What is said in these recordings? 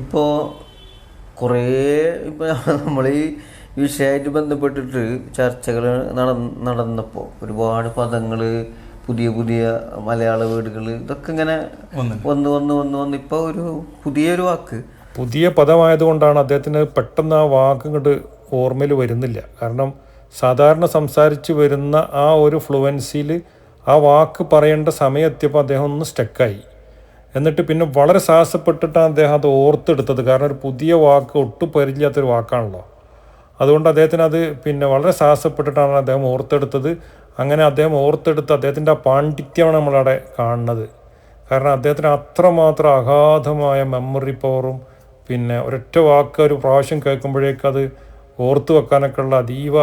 ഇപ്പോൾ കുറേ നമ്മൾ ഈ വിഷയമായിട്ട് ബന്ധപ്പെട്ടിട്ട് ചർച്ചകൾ നടന്നപ്പോൾ ഒരുപാട് പദങ്ങൾ, പുതിയ പുതിയ മലയാള വേർഡുകൾ, ഇതൊക്കെ ഇങ്ങനെ വന്ന് ഇപ്പോൾ ഒരു പുതിയൊരു വാക്ക്, പുതിയ പദമായതുകൊണ്ടാണ് അദ്ദേഹത്തിന് പെട്ടെന്ന് ആ വാക്ക് ഇങ്ങോട്ട് ഓർമ്മയിൽ വരുന്നില്ല. കാരണം സാധാരണ സംസാരിച്ച് വരുന്ന ആ ഒരു ഫ്ലുവൻസിയിൽ ആ വാക്ക് പറയേണ്ട സമയം എത്തിയപ്പോൾ അദ്ദേഹം ഒന്ന് സ്റ്റക്കായി. എന്നിട്ട് പിന്നെ വളരെ സാഹസപ്പെട്ടിട്ടാണ് അദ്ദേഹം അത് ഓർത്തെടുത്തത്. കാരണം ഒരു പുതിയ വാക്ക് ഒട്ടും പരിചയമില്ലാത്തൊരു വാക്കാണല്ലോ. അതുകൊണ്ട് അദ്ദേഹത്തിന് അത് പിന്നെ വളരെ സാഹസപ്പെട്ടിട്ടാണ് അദ്ദേഹം ഓർത്തെടുത്തത്. അങ്ങനെ അദ്ദേഹം ഓർത്തെടുത്ത് അദ്ദേഹത്തിൻ്റെ ആ പാണ്ഡിത്യമാണ് നമ്മളവിടെ കാണുന്നത്. കാരണം അദ്ദേഹത്തിന് അത്രമാത്രം അഗാധമായ മെമ്മറി പവറും പിന്നെ ഒരൊറ്റ വാക്ക് ഒരു പ്രാവശ്യം കേൾക്കുമ്പോഴേക്കും അത് ഓർത്തു വെക്കാനൊക്കെ ഉള്ള അതീവ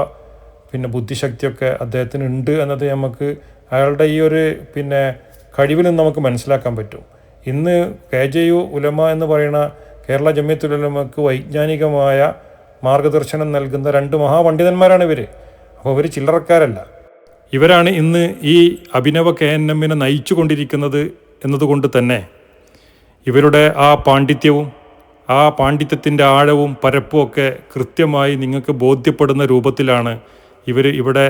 പിന്നെ ബുദ്ധിശക്തിയൊക്കെ അദ്ദേഹത്തിന് ഉണ്ട് എന്നത് നമുക്ക് അയാളുടെ ഈ ഒരു പിന്നെ കഴിവിൽ നിന്ന് നമുക്ക് മനസ്സിലാക്കാൻ പറ്റും. ഇന്ന് KJU ഉലമ എന്ന് പറയുന്ന കേരള ജമിയത്തുൽ ഉലമക്ക് വൈജ്ഞാനികമായ മാർഗദർശനം നൽകുന്ന രണ്ട് മഹാപണ്ഡിതന്മാരാണ് ഇവർ. അപ്പോൾ ഇവർ ചില്ലറക്കാരല്ല. ഇവരാണ് ഇന്ന് ഈ അഭിനവ KNM നയിച്ചു കൊണ്ടിരിക്കുന്നത് എന്നതുകൊണ്ട് തന്നെ ഇവരുടെ ആ പാണ്ഡിത്യവും ആ പാണ്ഡിത്യത്തിൻ്റെ ആഴവും പരപ്പും ഒക്കെ കൃത്യമായി നിങ്ങൾക്ക് ബോധ്യപ്പെടുന്ന രൂപത്തിലാണ് ഇവിടെ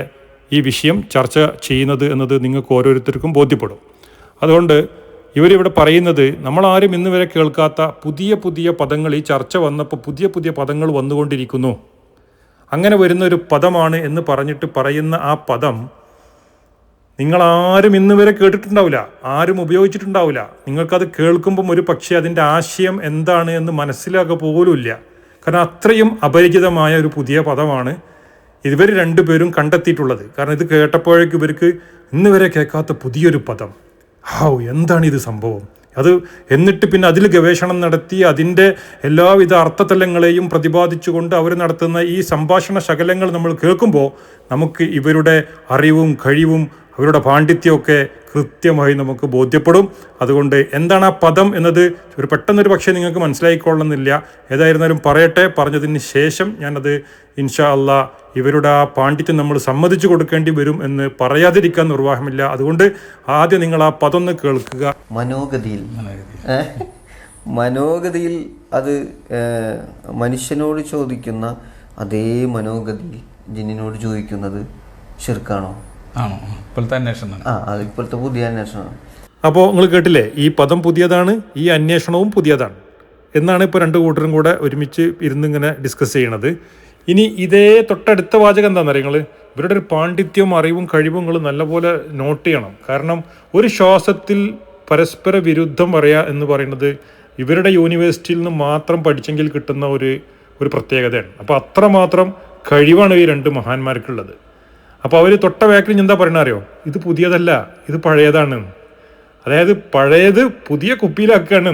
ഈ വിഷയം ചർച്ച ചെയ്യുന്നത് എന്നത് നിങ്ങൾക്ക് ഓരോരുത്തർക്കും ബോധ്യപ്പെടും. അതുകൊണ്ട് ഇവരിവിടെ പറയുന്നത് നമ്മളാരും ഇന്ന് വരെ കേൾക്കാത്ത പുതിയ പുതിയ പദങ്ങൾ, ഈ ചർച്ച വന്നപ്പോൾ പുതിയ പുതിയ പദങ്ങൾ വന്നുകൊണ്ടിരിക്കുന്നു. അങ്ങനെ വരുന്ന ഒരു പദമാണ് എന്ന് പറഞ്ഞിട്ട് പറയുന്ന ആ പദം നിങ്ങളാരും ഇന്ന് വരെ കേട്ടിട്ടുണ്ടാവില്ല, ആരും ഉപയോഗിച്ചിട്ടുണ്ടാവില്ല. നിങ്ങൾക്കത് കേൾക്കുമ്പം ഒരു പക്ഷേ അതിൻ്റെ ആശയം എന്താണ് എന്ന് മനസ്സിലാക്കുക പോലുമില്ല. കാരണം അത്രയും അപരിചിതമായ ഒരു പുതിയ പദമാണ് ഇവർ രണ്ടുപേരും കണ്ടെത്തിയിട്ടുള്ളത്. കാരണം ഇത് കേട്ടപ്പോഴേക്കും ഇവർക്ക് ഇന്ന് വരെ കേൾക്കാത്ത പുതിയൊരു പദം, എന്താണ് ഇത് സംഭവം, അത് എന്നിട്ട് പിന്നെ അതിൽ ഗവേഷണം നടത്തി അതിൻ്റെ എല്ലാവിധ അർത്ഥതലങ്ങളെയും പ്രതിപാദിച്ചുകൊണ്ട് അവർ നടത്തുന്ന ഈ സംഭാഷണ ശകലങ്ങൾ നമ്മൾ കേൾക്കുമ്പോൾ നമുക്ക് ഇവരുടെ അറിവും കഴിവും അവരുടെ പാണ്ഡിത്യമൊക്കെ കൃത്യമായി നമുക്ക് ബോധ്യപ്പെടും. അതുകൊണ്ട് എന്താണ് ആ പദം എന്നത് ഒരു പെട്ടെന്നൊരു പക്ഷേ നിങ്ങൾക്ക് മനസ്സിലായിക്കൊള്ളുന്നില്ല. ഏതായിരുന്നാലും പറയട്ടെ, പറഞ്ഞതിന് ശേഷം ഞാനത് ഇൻഷാ അള്ളാ ഇവരുടെ ആ പാണ്ഡിത്യം നമ്മൾ സമ്മതിച്ചു കൊടുക്കേണ്ടി വരും എന്ന് പറയാതിരിക്കാൻ നിർവാഹമില്ല. അതുകൊണ്ട് ആദ്യം നിങ്ങൾ ആ പദം ഒന്ന് കേൾക്കുക. മനോഗതിയിൽ അത് മനുഷ്യനോട് ചോദിക്കുന്ന അതേ മനോഗതിയിൽ ജിന്നിനോട് ചോദിക്കുന്നത് ശിർക്കാണോ? ഇപ്പോഴത്തെ പുതിയ അന്വേഷണം. അപ്പോൾ നിങ്ങൾ കേട്ടില്ലേ, ഈ പദം പുതിയതാണ്, ഈ അന്വേഷണവും പുതിയതാണ് എന്നാണ് ഇപ്പോൾ രണ്ട് കൂട്ടരും കൂടെ ഒരുമിച്ച് ഇരുന്നിങ്ങനെ ഡിസ്കസ് ചെയ്യണത്. ഇനി ഇതേ തൊട്ടടുത്ത വാചകം എന്താണെന്ന് അറിയാം, ഇവരുടെ ഒരു പാണ്ഡിത്യവും അറിവും കഴിവും നിങ്ങൾ നല്ലപോലെ നോട്ട് ചെയ്യണം. കാരണം ഒരു ശ്വാസത്തിൽ പരസ്പര വിരുദ്ധം പറയുക എന്ന് പറയുന്നത് ഇവരുടെ യൂണിവേഴ്സിറ്റിയിൽ നിന്ന് മാത്രം പഠിച്ചെങ്കിൽ കിട്ടുന്ന ഒരു പ്രത്യേകതയാണ്. അപ്പോൾ അത്രമാത്രം കഴിവാണ് ഈ രണ്ട് മഹാന്മാർക്കുള്ളത്. അപ്പോൾ അവർ തൊട്ട വാക്കിൽ എന്താ പറയണ അറിയോ, ഇത് പുതിയതല്ല, ഇത് പഴയതാണ്. അതായത് പഴയത് പുതിയ കുപ്പിയിലാക്കുകയാണ്.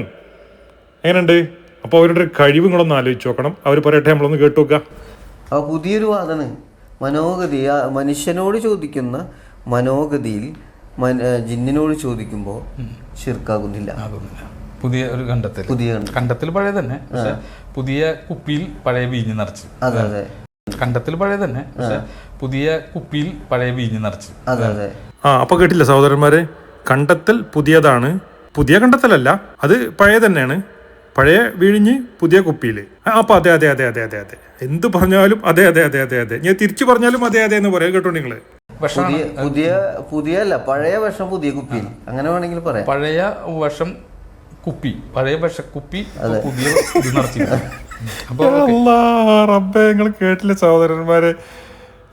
എങ്ങനെയുണ്ട്? അപ്പോൾ അവരുടെ കഴിവ് നിങ്ങളൊന്ന് ആലോചിച്ച് നോക്കണം. അവർ പറയട്ടെ, നമ്മളൊന്ന് കേട്ടു നോക്കുക. ആ പുതിയൊരു വാദന മനോഗതി, മനുഷ്യനോട് ചോദിക്കുന്ന മനോഗതിയിൽ ജിന്നിനോട് ചോദിക്കുമ്പോൾ ശിർക്കാകുന്നില്ല. പുതിയ ഒരു കണ്ടത്തിൽ പഴയ തന്നെ, പുതിയ കുപ്പിയിൽ പഴയ വീഞ്ഞ് നിറച്ച്. അതെ, കണ്ടത്തിൽ പഴയ തന്നെ, പുതിയ കുപ്പിയിൽ പഴയ വീഞ്ഞ് നിറച്ച്. അതെ. അപ്പൊ കേട്ടില്ല സഹോദരന്മാരെ, കണ്ടെത്തൽ പുതിയതാണ്, പുതിയ കണ്ടെത്തലല്ല, അത് പഴയ തന്നെയാണ്. പഴയ വീഴിഞ്ഞ് പുതിയ കുപ്പിയിൽ. അപ്പൊ അതെ അതെ അതെ അതെ അതെ അതെ എന്ത് പറഞ്ഞാലും അതെ അതെ അതെ അതെ അതെ, ഞാൻ തിരിച്ചു പറഞ്ഞാലും അതെ അതെ എന്ന് പറയാം. കേട്ടോ നിങ്ങള്, പുതിയ അല്ല, പഴയ വിഷം പുതിയ കുപ്പിയിൽ, അങ്ങനെ വേണമെങ്കിൽ പറയാം. പഴയ വിഷം കുപ്പി, പഴയ വിഷക്കുപ്പി പുതിയ റബ്ബേ, നിങ്ങൾ കേട്ടില്ല സഹോദരന്മാരെ,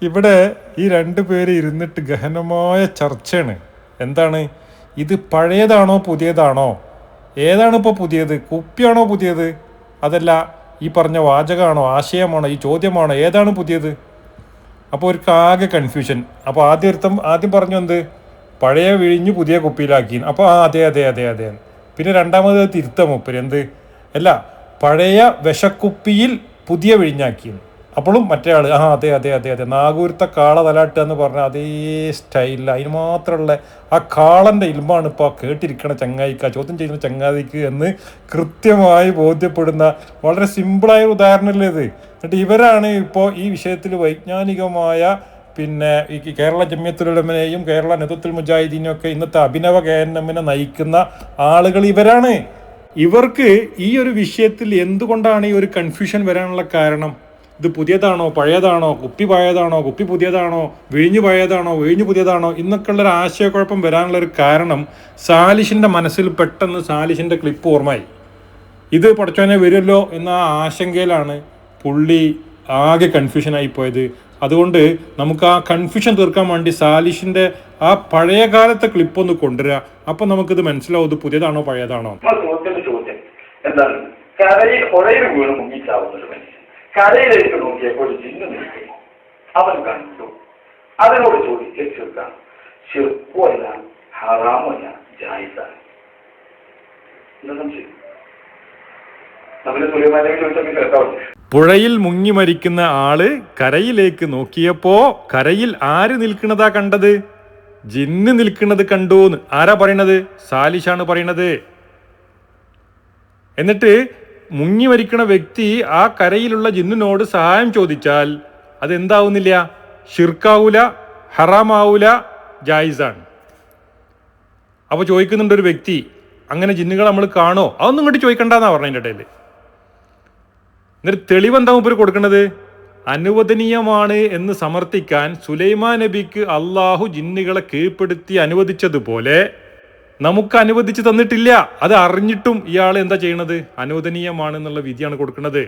ഇവിടെ ഈ രണ്ടു പേര് ഇരുന്നിട്ട് ഗഹനമായ ചർച്ചയാണ്. എന്താണ് ഇത്, പഴയതാണോ പുതിയതാണോ, ഏതാണ് ഇപ്പോൾ പുതിയത്, കുപ്പിയാണോ പുതിയത്, അതല്ല ഈ പറഞ്ഞ വാചകമാണോ, ആശയമാണോ, ഈ ചോദ്യമാണോ, ഏതാണ് പുതിയത്? അപ്പോൾ അവർക്ക് ആകെ കൺഫ്യൂഷൻ. അപ്പോൾ ആദ്യം പറഞ്ഞു എന്ത്, പഴയ വിഴിഞ്ഞ് പുതിയ കുപ്പിയിലാക്കി. അപ്പോൾ അതെ അതെ അതെ അതെ. പിന്നെ രണ്ടാമത് തിരുത്ത മൂപ്പര് എന്ത്, അല്ല പഴയ വിഷക്കുപ്പിയിൽ പുതിയ വിഴിഞ്ഞാക്കി. അപ്പോഴും മറ്റേ ആള് അതെ അതെ അതെ അതെ, നാഗൂരത്തെ കാള തലാട്ടുക എന്ന് പറഞ്ഞ അതേ സ്റ്റൈലിൽ അതിന് മാത്രമുള്ള ആ കാളൻ്റെ ഇൽമാണ് ഇപ്പോൾ കേട്ടിരിക്കണ ചങ്ങായിക്ക്, ചോദ്യം ചെയ്യുന്ന ചങ്ങാതിക്ക് എന്ന് കൃത്യമായി ബോധ്യപ്പെടുന്ന വളരെ സിമ്പിളായ ഉദാഹരണമല്ലേ ഇത്. എന്നിട്ട് ഇവരാണ് ഇപ്പോൾ ഈ വിഷയത്തിൽ വൈജ്ഞാനികമായ പിന്നെ ഈ കേരള ജമിയത്തുൽ ഉലമയെയും കേരള നദത്തുൽ മുജാഹിദീനും ഒക്കെ ഇന്നത്തെ അഭിനവ KNM നയിക്കുന്ന ആളുകൾ ഇവരാണ്. ഇവർക്ക് ഈ ഒരു വിഷയത്തിൽ എന്തുകൊണ്ടാണ് ഈ ഒരു കൺഫ്യൂഷൻ വരാനുള്ള കാരണം? ഇത് പുതിയതാണോ പഴയതാണോ, കുപ്പി പഴയതാണോ കുപ്പി പുതിയതാണോ, വിഴിഞ്ഞു പഴയതാണോ വിഴിഞ്ഞു പുതിയതാണോ എന്നൊക്കെയുള്ളൊരു ആശയക്കുഴപ്പം വരാനുള്ളൊരു കാരണം സാലിഷിൻ്റെ മനസ്സിൽ പെട്ടെന്ന് സാലിഷിൻ്റെ ക്ലിപ്പ് ഓർമ്മയായി. ഇത് പടച്ചോനെ വരുമല്ലോ എന്ന ആ ആശങ്കയിലാണ് പുള്ളി ആകെ കൺഫ്യൂഷനായി പോയത്. അതുകൊണ്ട് നമുക്ക് ആ കൺഫ്യൂഷൻ തീർക്കാൻ വേണ്ടി സാലിഷിൻ്റെ ആ പഴയ കാലത്തെ ക്ലിപ്പ് ഒന്ന് കൊണ്ടുവരിക. അപ്പം നമുക്കിത് മനസ്സിലാവും ഇത് പുതിയതാണോ പഴയതാണോ. ചോദ്യം എന്താണ്? കരയിൽ പുഴയിൽ വീണ് മുങ്ങിച്ചാവുന്നൊരു മനുഷ്യൻ കരയിലേക്ക് നോക്കിയപ്പോൾ ഒരു ജിന്ന് നിൽക്കുന്നു. അവൻ കണ്ടു. അതിനോട് ചോദിക്കുക ചെറുക്കാണ്, ചെറുപ്പമല്ല ഹറാമല്ല ജായിസാണ്. എന്താ സംശയം? നമ്മള് സുലൈമാനെ ചോദിച്ചാൽ കേട്ടാവില്ല. പുഴയിൽ മുങ്ങി മരിക്കുന്ന ആള് കരയിലേക്ക് നോക്കിയപ്പോ കരയിൽ ആര് നിൽക്കുന്നതാ കണ്ടത്? ജിന്ന് നിൽക്കുന്നത് കണ്ടൂന്ന്. ആരാ പറയണത്? സാലിഷാണ് പറയണത്. എന്നിട്ട് മുങ്ങി മരിക്കണ വ്യക്തി ആ കരയിലുള്ള ജിന്നിനോട് സഹായം ചോദിച്ചാൽ അതെന്താവുന്നില്ല, ഷിർക്കാവൂല, ഹറാമാവൂല, ജായിസാണ്. അപ്പോൾ ചോദിക്കുന്നുണ്ട് ഒരു വ്യക്തി, അങ്ങനെ ജിന്നുകൾ നമ്മൾ കാണോ? അതൊന്നും ഇങ്ങോട്ട് ചോദിക്കണ്ടെന്നാ പറഞ്ഞതിൻ്റെ ഇടയിൽ. എന്നിട്ട് തെളിവെന്താ മൂപ്പര് കൊടുക്കുന്നത്? അനുവദനീയമാണ് എന്ന് സമർത്ഥിക്കാൻ സുലൈമാൻ നബിക്ക് അള്ളാഹു ജിന്നുകളെ കീഴ്പ്പെടുത്തി അനുവദിച്ചതുപോലെ നമുക്ക് അനുവദിച്ച് തന്നിട്ടില്ല. അത് അറിഞ്ഞിട്ടും ഇയാൾ എന്താ ചെയ്യണത്? അനുവദനീയമാണെന്നുള്ള വിധിയാണ് കൊടുക്കുന്നത്.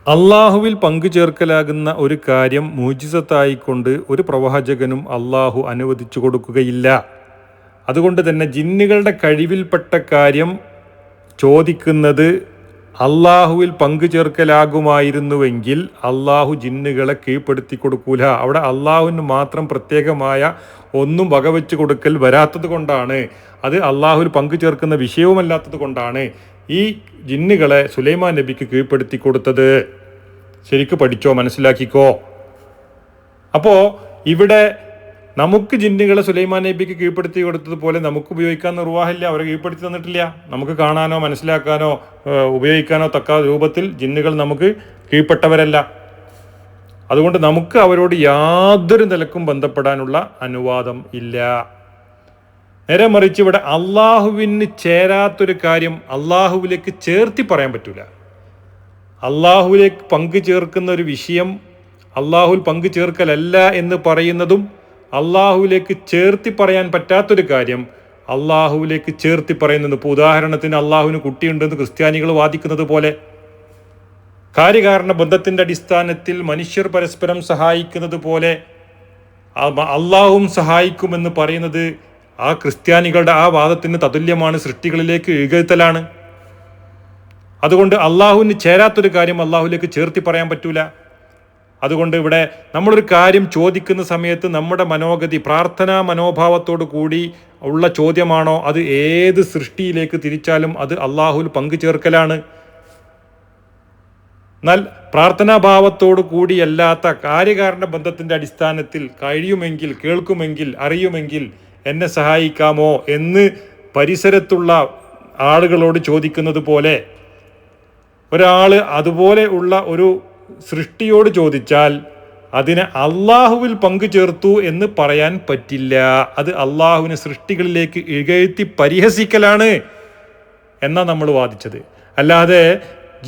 അള്ളാഹുവിൽ പങ്കു ചേർക്കലാകുന്ന ഒരു കാര്യം മുഅ്ജിസത്തായിക്കൊണ്ട് ഒരു പ്രവാചകനും അള്ളാഹു അനുവദിച്ചു കൊടുക്കുകയില്ല. അതുകൊണ്ട് തന്നെ ജിന്നുകളുടെ കഴിവിൽപ്പെട്ട കാര്യം ചോദിക്കുന്നത് അള്ളാഹുവിൽ പങ്കു ചേർക്കലാകുമായിരുന്നുവെങ്കിൽ അള്ളാഹു ജിന്നുകളെ കീഴ്പ്പെടുത്തി കൊടുക്കൂല. അവിടെ അള്ളാഹുവിന് മാത്രം പ്രത്യേകമായ ഒന്നും വകവെച്ച് കൊടുക്കൽ വരാത്തത് കൊണ്ടാണ്, അത് അള്ളാഹുവിൽ പങ്കു ചേർക്കുന്ന വിഷയവുമല്ലാത്തത് കൊണ്ടാണ് ഈ ജിന്നുകളെ സുലൈമാൻ നബിക്ക് കീഴ്പ്പെടുത്തി കൊടുത്തത്. ശരിക്ക് പഠിച്ചോ, മനസ്സിലാക്കിക്കോ. അപ്പോൾ ഇവിടെ നമുക്ക് ജിന്നുകളെ സുലൈമാൻ നബിക്ക് കീഴ്പ്പെടുത്തി കൊടുത്തതുപോലെ നമുക്ക് ഉപയോഗിക്കാൻ നിർവാഹമില്ല. അവരെ കീഴ്പ്പെടുത്തി തന്നിട്ടില്ല. നമുക്ക് കാണാനോ മനസ്സിലാക്കാനോ ഉപയോഗിക്കാനോ തക്ക രൂപത്തിൽ ജിന്നുകൾ നമുക്ക് കീഴ്പ്പെട്ടവരല്ല. അതുകൊണ്ട് നമുക്ക് അവരോട് യാതൊരു നിലക്കും ബന്ധപ്പെടാനുള്ള അനുവാദം ഇല്ല. നേരെ മറിച്ച് ഇവിടെ അള്ളാഹുവിന് ചേരാത്തൊരു കാര്യം അള്ളാഹുവിലേക്ക് ചേർത്തി പറയാൻ പറ്റൂല. അള്ളാഹുവിലേക്ക് പങ്കു ചേർക്കുന്ന ഒരു വിഷയം അള്ളാഹുവിൽ പങ്കു ചേർക്കലല്ല എന്ന് പറയുന്നതും, അള്ളാഹുവിലേക്ക് ചേർത്തി പറയാൻ പറ്റാത്തൊരു കാര്യം അള്ളാഹുവിലേക്ക് ചേർത്തി പറയുന്നത്. ഇപ്പോൾ ഉദാഹരണത്തിന് അള്ളാഹുവിന് കുട്ടിയുണ്ടെന്ന് ക്രിസ്ത്യാനികൾ വാദിക്കുന്നത് പോലെ, കാര്യകാരണ ബന്ധത്തിൻ്റെ അടിസ്ഥാനത്തിൽ മനുഷ്യർ പരസ്പരം സഹായിക്കുന്നത് പോലെ അള്ളാഹുവും സഹായിക്കുമെന്ന് പറയുന്നത് ആ ക്രിസ്ത്യാനികളുടെ ആ വാദത്തിന് തതുല്യമാണ്, സൃഷ്ടികളിലേക്ക് ഇഴുകഴ്ത്തലാണ്. അതുകൊണ്ട് അള്ളാഹുവിന് ചേരാത്തൊരു കാര്യം അള്ളാഹുവിലേക്ക് ചേർത്തി പറയാൻ പറ്റൂല. അതുകൊണ്ട് ഇവിടെ നമ്മളൊരു കാര്യം ചോദിക്കുന്ന സമയത്ത് നമ്മുടെ മനോഗതി പ്രാർത്ഥനാ മനോഭാവത്തോടു കൂടി ഉള്ള ചോദ്യമാണോ, അത് ഏത് സൃഷ്ടിയിലേക്ക് തിരിച്ചാലും അത് അള്ളാഹുവിൽ പങ്കു ചേർക്കലാണ്. എന്നാൽ പ്രാർത്ഥനാഭാവത്തോടു കൂടിയല്ലാത്ത കാര്യകാരണ ബന്ധത്തിൻ്റെ അടിസ്ഥാനത്തിൽ കഴിയുമെങ്കിൽ, കേൾക്കുമെങ്കിൽ, അറിയുമെങ്കിൽ എന്നെ സഹായിക്കാമോ എന്ന് പരിസരത്തുള്ള ആളുകളോട് ചോദിക്കുന്നത് പോലെ ഒരാൾ അതുപോലെ ഉള്ള ഒരു സൃഷ്ടിയോട് ചോദിച്ചാൽ അതിനെ അള്ളാഹുവിൽ പങ്കു ചേർത്തു എന്ന് പറയാൻ പറ്റില്ല. അത് അള്ളാഹുവിനെ സൃഷ്ടികളിലേക്ക് ഇഴഴ്ത്തി പരിഹസിക്കലാണ് എന്നാ നമ്മൾ വാദിച്ചത്. അല്ലാതെ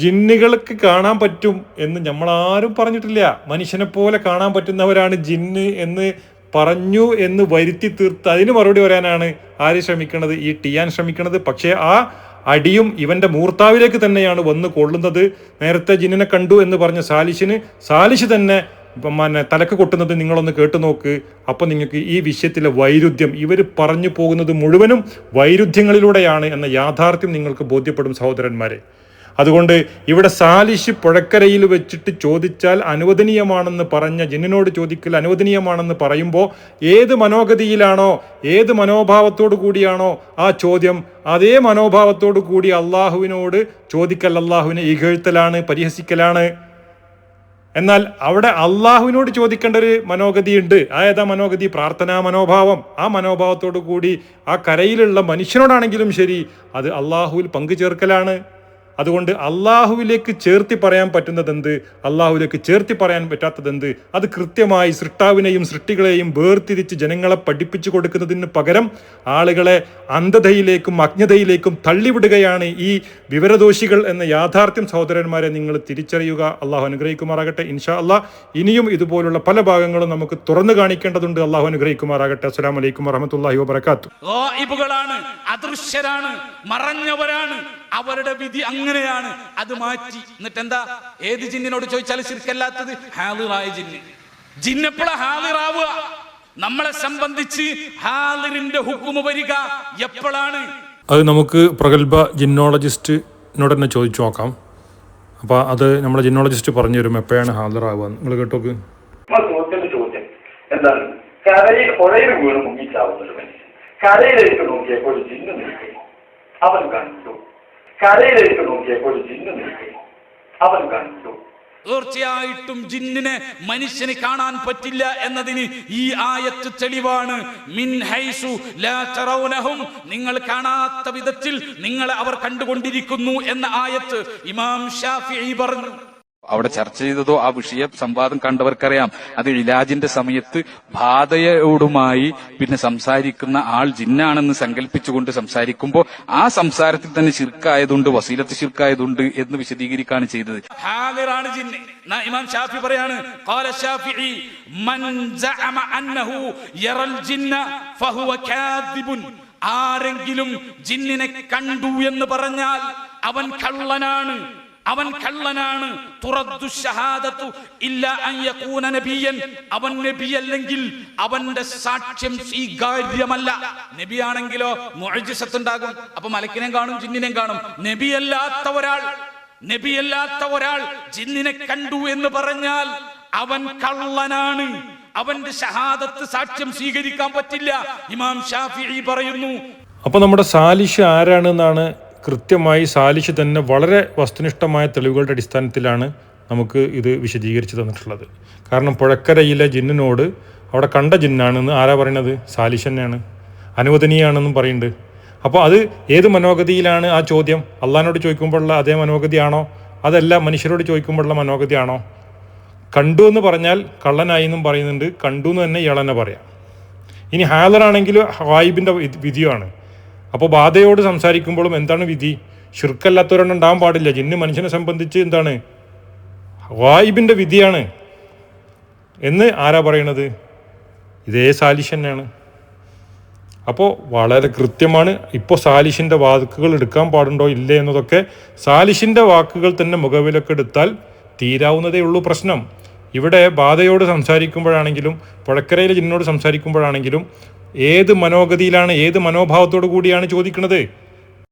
ജിന്നുകൾക്ക് കാണാൻ പറ്റും എന്ന് നമ്മളാരും പറഞ്ഞിട്ടില്ല. മനുഷ്യനെ പോലെ കാണാൻ പറ്റുന്നവരാണ് ജിന്ന് എന്ന് പറഞ്ഞു എന്ന് വരുത്തി തീർത്ത് അതിന് മറുപടി പറയാനാണ് ആര് ശ്രമിക്കണത്? ഈ ടിയാൻ ശ്രമിക്കണത്. പക്ഷേ ആ അടിയും ഇവന്റെ മൂർത്താവിലേക്ക് തന്നെയാണ് വന്ന് കൊള്ളുന്നത്. നേരത്തെ ജിന്നിനെ കണ്ടു എന്ന് പറഞ്ഞ സാലിഷ് തന്നെ തലക്ക് കൊട്ടുന്നത് നിങ്ങളൊന്ന് കേട്ടു നോക്ക്. അപ്പോൾ നിങ്ങൾക്ക് ഈ വിഷയത്തിലെ വൈരുദ്ധ്യം, ഇവർ പറഞ്ഞു പോകുന്നത് മുഴുവനും വൈരുദ്ധ്യങ്ങളിലൂടെയാണ് എന്ന യാഥാർത്ഥ്യം നിങ്ങൾക്ക് ബോധ്യപ്പെടും സഹോദരന്മാരെ. അതുകൊണ്ട് ഇവിടെ സാലിഷ് പുഴക്കരയിൽ വെച്ചിട്ട് ചോദിച്ചാൽ അനുവദനീയമാണെന്ന് പറഞ്ഞ ജിന്നിനോട് ചോദിക്കൽ അനുവദനീയമാണെന്ന് പറയുമ്പോൾ ഏത് മനോഗതിയിലാണോ, ഏത് മനോഭാവത്തോടു കൂടിയാണോ ആ ചോദ്യം, അതേ മനോഭാവത്തോടു കൂടി അള്ളാഹുവിനോട് ചോദിക്കൽ അള്ളാഹുവിനെ ഇകഴ്ത്തലാണ്, പരിഹസിക്കലാണ്. എന്നാൽ അവിടെ അള്ളാഹുവിനോട് ചോദിക്കേണ്ട ഒരു മനോഗതിയുണ്ട്. ഏതാ മനോഗതി? പ്രാർത്ഥനാ മനോഭാവം. ആ മനോഭാവത്തോടു കൂടി ആ കരയിലുള്ള മനുഷ്യനോടാണെങ്കിലും ശരി അത് അള്ളാഹുവിൽ പങ്കു ചേർക്കലാണ്. അതുകൊണ്ട് അള്ളാഹുവിലേക്ക് ചേർത്തി പറയാൻ പറ്റുന്നതെന്ത്, അള്ളാഹുവിലേക്ക് ചേർത്തി പറയാൻ പറ്റാത്തതെന്ത്, അത് കൃത്യമായി സൃഷ്ടാവിനെയും സൃഷ്ടികളെയും വേർതിരിച്ച് ജനങ്ങളെ പഠിപ്പിച്ചു കൊടുക്കുന്നതിന് പകരം ആളുകളെ അന്ധതയിലേക്കും അജ്ഞതയിലേക്കും തള്ളിവിടുകയാണ് ഈ വിവരദോഷികൾ എന്ന യാഥാർത്ഥ്യം സഹോദരന്മാരെ നിങ്ങൾ തിരിച്ചറിയുക. അള്ളാഹു അനുഗ്രഹിക്കുമാറാകട്ടെ. ഇൻഷാ അള്ളാഹ് ഇനിയും ഇതുപോലുള്ള പല ഭാഗങ്ങളും നമുക്ക് തുറന്നു കാണിക്കേണ്ടതുണ്ട്. അള്ളാഹു അനുഗ്രഹിക്കുമാറാകട്ടെ. അസ്സലാമു അലൈക്കും വറഹ്മത്തുള്ളാഹി വബറകാതുഹു. ഗായിബുകളാണ്, അദൃശ്യരാണ്, മറഞ്ഞവരാണ്, അവരുടെ വിധി അങ്ങനെയാണ്. അത് മാറ്റി എന്നിട്ട് എന്താ, ഏത് ജിന്നിനോട് ചോദിച്ചാലും ശിർക്കല്ലാത്തത് ഹാളിറായ ജിന്ന്. ജിന്നെപ്പോഴാ ഹാളിറാവുക? നമ്മളെ സംബന്ധിച്ച് ഹാളിറിന്റെ ഹുക്കുമ് വരിക എപ്പോഴാണ്? അത് നമുക്ക് പ്രഗത്ഭ ജിന്നോളജിസ്റ്റിനോട് തന്നെ ചോദിച്ചു നോക്കാം. അപ്പോൾ അത് നമ്മളെ ജിന്നോളജിസ്റ്റ് പറഞ്ഞു തരും എപ്പോഴാണ് ഹാളിറാവുക. നിങ്ങൾ കേട്ടോക്ക്. ചോദ്യം എന്താണ്? കരയിൽ പുഴയിൽ വീണ് മുങ്ങിച്ചാവുന്ന ഒരു മനുഷ്യൻ കരയിലേക്ക് നോക്കിയപ്പോൾ ഒരു ജിന്ന് നിൽക്കുന്നു. അവൻ കണ്ടു. കരയിലേക്ക് നോക്കിയപ്പോൾ ഒരു ജിന്ന് നിൽക്കുന്നു. അവൻ കണ്ടു. തീർച്ചയായിട്ടും ജിന്നിനെ മനുഷ്യന് കാണാൻ പറ്റില്ല എന്നതിന് ഈ ആയത്ത് തെളിവാണ്. മിൻ ഹൈസു ലാ തറൗനഹും, നിങ്ങൾ കാണാത്ത വിധത്തിൽ നിങ്ങളെ അവർ കണ്ടുകൊണ്ടിരിക്കുന്നു എന്ന ആയത്ത് ഇമാം ഷാഫിഈ പറഞ്ഞു. അവിടെ ചർച്ച ചെയ്തതോ ആ വിഷയ സംവാദം കണ്ടവർക്കറിയാം. അത് ഇലാജിന്റെ സമയത്ത് ബാധയോടുമായി പിന്നെ സംസാരിക്കുന്ന ആൾ ജിന്നാണെന്ന് സങ്കല്പിച്ചുകൊണ്ട് സംസാരിക്കുമ്പോൾ ആ സംസാരത്തിൽ തന്നെ ശിർക്കായതുണ്ട്, വസീലത്ത് ശിർക്കായതുണ്ട് എന്ന് വിശദീകരിക്കുകയാണ് ചെയ്തത്. ഹാളിറാണ് ജിന്ന്. ഇമാം ഷാഫി പറയാണ്, ഖാല ഷാഫിഈ മൻ സഅമ അന്നഹു യറൽ ജിന്ന ഫഹുവ കാദിബുൻ. ആരെങ്കിലും ജിന്നിനെ കണ്ടു എന്ന് പറഞ്ഞാൽ അവൻ കള്ളനാണ്, അവൻ കള്ളനാണ്. തുറദ്ദു ഷഹാദത്തു ഇല്ലാ അൻ യകൂന നബിയൻ, അവൻ നബിയല്ലെങ്കിൽ അവന്റെ സാക്ഷ്യം സ്വീകാര്യമല്ല. നബിയാണെങ്കിലോ മുഅ്ജിസത്ത് ഉണ്ടാകും. അപ്പൊ മലക്കിനെയും കാണും ജിന്നിനെയും കാണും. നബിയല്ലാത്ത ഒരാൾ ജിന്നിനെ കണ്ടു എന്ന് പറഞ്ഞാൽ അവൻ കള്ളനാണ്. അവന്റെ ഷഹാദത്ത് സാക്ഷ്യം സ്വീകരിക്കാൻ പറ്റില്ല. ഇമാം ഷാഫിഈ പറയുന്നു. അപ്പൊ നമ്മുടെ സാലിഷ് ആരാണെന്നാണ് കൃത്യമായി സാലിഷ് തന്നെ വളരെ വസ്തുനിഷ്ഠമായ തെളിവുകളുടെ അടിസ്ഥാനത്തിലാണ് നമുക്ക് ഇത് വിശദീകരിച്ച് തന്നിട്ടുള്ളത്. കാരണം പുഴക്കരയിലെ ജിന്നിനോട് അവിടെ കണ്ട ജിന്നാണെന്ന് ആരാ പറയണത്? സാലിഷ് തന്നെയാണ്. അനുവദനീയാണെന്നും പറയുന്നുണ്ട്. അപ്പോൾ അത് ഏത് മനോഗതിയിലാണ് ആ ചോദ്യം? അള്ളാഹിനോട് ചോദിക്കുമ്പോഴുള്ള അതേ മനോഗതിയാണോ? അതല്ല മനുഷ്യരോട് ചോദിക്കുമ്പോഴുള്ള മനോഗതിയാണോ? കണ്ടു എന്ന് പറഞ്ഞാൽ കള്ളനായി എന്നും പറയുന്നുണ്ട്. കണ്ടു എന്ന് തന്നെ ഇയാൾ തന്നെ പറയാം. ഇനി ഹാലറാണെങ്കിൽ ഗായിബിൻ്റെ വിധിയാണ്. അപ്പോൾ ബാധയോട് സംസാരിക്കുമ്പോഴും എന്താണ് വിധി? ശിർക്കല്ലാത്തവരെണ്ണം ഉണ്ടാകാൻ പാടില്ല. ജിന്ന് മനുഷ്യനെ സംബന്ധിച്ച് എന്താണ്? ഗായിബിൻ്റെ വിധിയാണ് എന്ന് ആരാ പറയണത്? ഇതേ സാലിഷ് തന്നെയാണ്. അപ്പോൾ വളരെ കൃത്യമാണ്. ഇപ്പോൾ സാലിഷിൻ്റെ വാക്കുകൾ എടുക്കാൻ പാടുണ്ടോ ഇല്ലേ എന്നതൊക്കെ സാലിഷിൻ്റെ വാക്കുകൾ തന്നെ മുഖവിലൊക്കെ എടുത്താൽ തീരാവുന്നതേ ഉള്ളൂ പ്രശ്നം. ഇവിടെ ബാധയോട് സംസാരിക്കുമ്പോഴാണെങ്കിലും പുഴക്കരയിലെ ജിന്നോട് സംസാരിക്കുമ്പോഴാണെങ്കിലും ഏത് മനോഗതിയിലാണ്, ഏത് മനോഭാവത്തോടു കൂടിയാണ് ചോദിക്കുന്നത്?